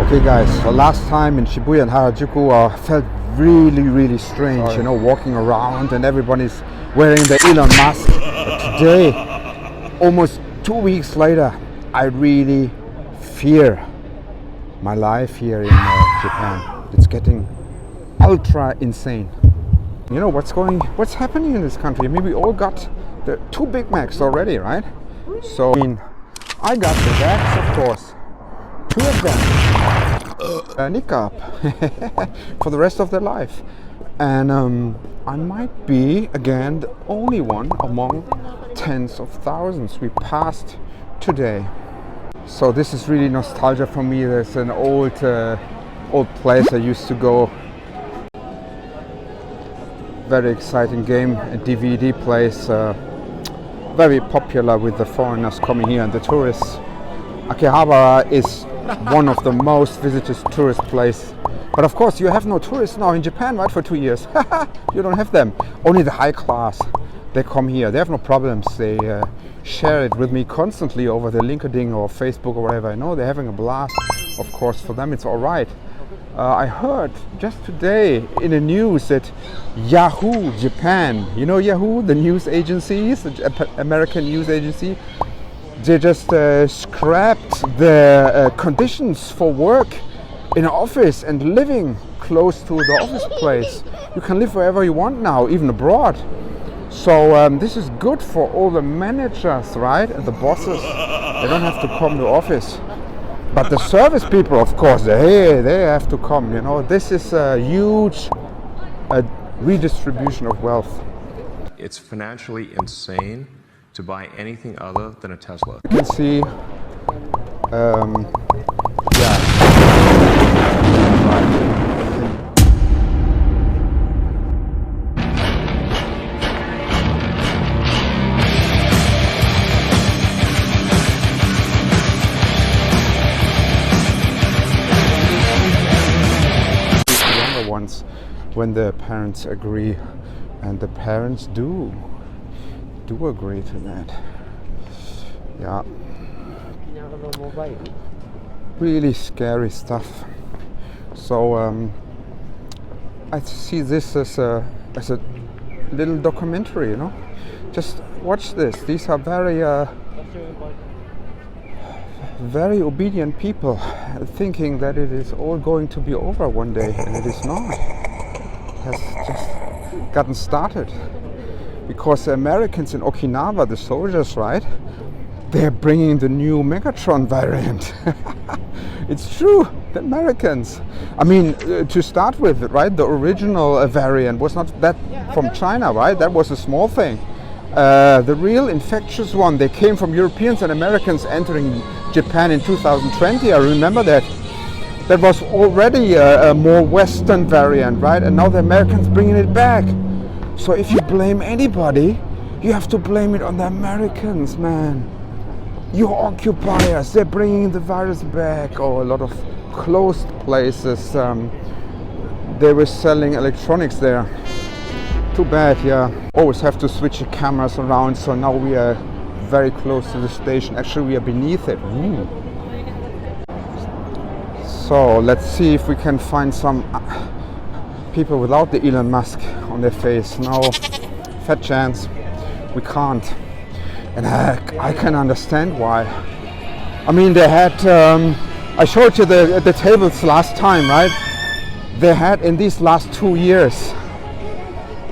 Okay guys, so last time in Shibuya and Harajuku I felt really strange, you know, walking around and everybody's wearing the Elon Musk. But today, almost 2 weeks later, I really fear my life here in Japan. It's getting ultra insane. You know what's happening in this country? I mean, we all got the 2 Big Macs already, right? So I mean, I got the Vax, of course, 2 of them, niqab for the rest of their life, and I might be again the only one among tens of thousands we passed today. So this is really nostalgia for me. There's an old place I used to go. Very exciting game, a DVD place, very popular with the foreigners coming here and the tourists. Akihabara is one of the most visited tourist places. But of course you have no tourists now in Japan, right, for 2 years. You don't have them. Only the high class, they come here. They have no problems. They share it with me constantly over the LinkedIn or Facebook or whatever. I know they're having a blast. Of course, for them it's all right. I heard just today in the news that Yahoo Japan, you know Yahoo, the news agencies, the American news agency, they just scrapped the conditions for work in an office and living close to the office place. You can live wherever you want now, even abroad. So this is good for all the managers, right, and the bosses. They don't have to come to office. But the service people, of course, they have to come, you know. This is a huge redistribution of wealth. It's financially insane to buy anything other than a Tesla. You can see, when the parents agree, and the parents do agree to that. Yeah, really scary stuff. So I see this as a little documentary, you know. Just watch this. These are very obedient people, thinking that it is all going to be over one day, and it is not. Has just gotten started, because the Americans in Okinawa, the soldiers, right, they're bringing the new Megatron variant. It's true, the Americans. I mean, to start with, right, the original variant was not that from China, right? That was a small thing. The real infectious one, they came from Europeans and Americans entering Japan in 2020. I remember that. That was already a more Western variant, right? And now the Americans bringing it back. So if you blame anybody, you have to blame it on the Americans, man. Your occupiers, they're bringing the virus back. Or a lot of closed places, they were selling electronics there. Too bad, yeah. Always have to switch the cameras around, so now we are very close to the station. Actually, we are beneath it. So let's see if we can find some people without the Elon Musk on their face. No, fat chance, we can't. And I can understand why. I mean, they had, I showed you the tables last time, right? They had in these last 2 years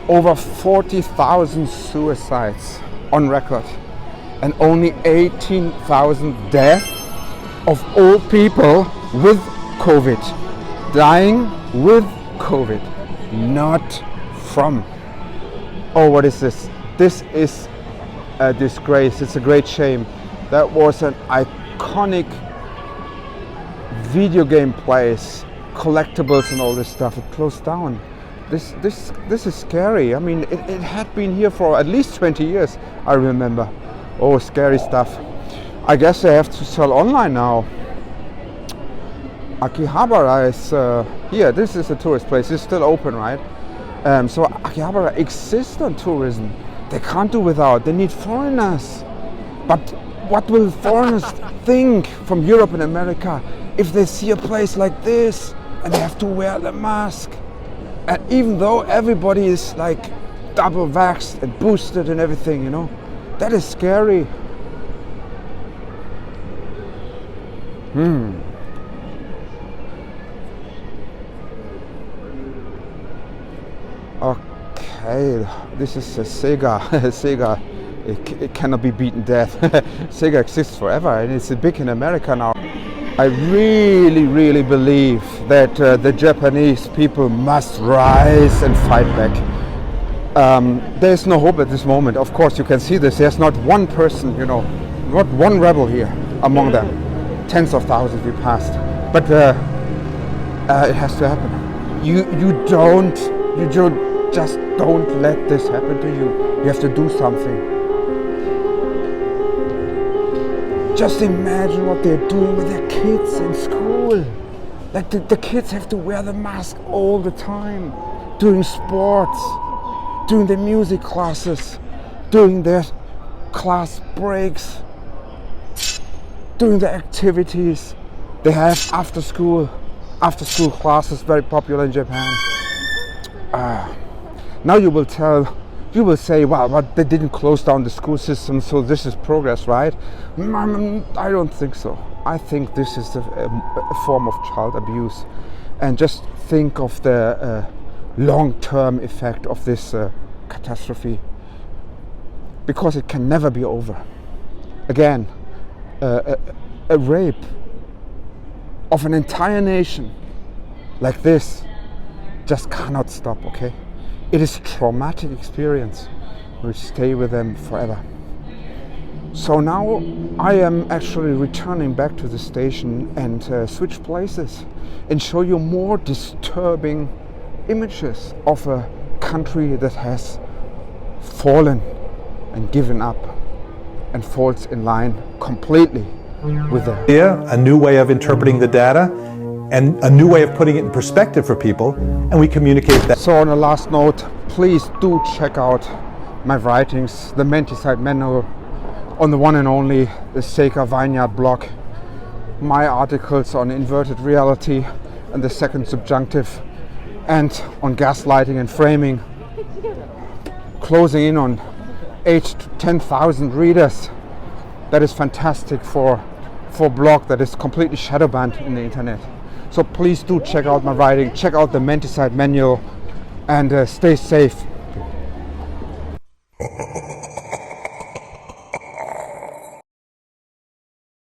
over 40,000 suicides on record, and only 18,000 deaths of all people with COVID, dying with COVID, not from. Oh, what is this? This is a disgrace. It's a great shame. That was an iconic video game place, collectibles and all this stuff. It closed down. This is scary. I mean, it had been here for at least 20 years, I remember. Oh, scary stuff. I guess they have to sell online now. Akihabara is here. This is a tourist place. It's still open, right? So Akihabara exists on tourism. They can't do without. They need foreigners. But what will foreigners think from Europe and America? if they see a place like this and they have to wear the mask, and even though everybody is like double vaxxed and boosted and everything, you know, that is scary. Okay, this is a Sega. Sega, it cannot be beaten dead. Sega exists forever and it's big in America now. I really believe that the Japanese people must rise and fight back. There's no hope at this moment. Of course, you can see this. There's not one person, you know, not one rebel here among them. Tens of thousands we passed, but it has to happen. You just don't let this happen to you. You have to do something. Just imagine what they're doing with their kids in school. Like the kids have to wear the mask all the time, doing sports, doing the music classes, doing their class breaks, doing the activities they have after school classes, very popular in Japan. Now you will say, well, but they didn't close down the school system, so this is progress, right? I don't think so. I think this is a form of child abuse. And just think of the long-term effect of this catastrophe, because it can never be over. Again, a rape of an entire nation like this just cannot stop, okay? It is a traumatic experience which stay with them forever. So now I am actually returning back to the station and switch places and show you more disturbing images of a country that has fallen and given up and falls in line completely with the a new way of interpreting the data and a new way of putting it in perspective for people, and we communicate that. So on a last note, please do check out my writings, the Menticide Manual, on the one and only the Sega Vineyard blog, my articles on inverted reality and the second subjunctive, and on gaslighting and framing, closing in on 8,000 to 10,000 readers. That is fantastic for a blog that is completely shadow banned in the internet. So please do check out my writing, check out the Menticide Manual, and stay safe.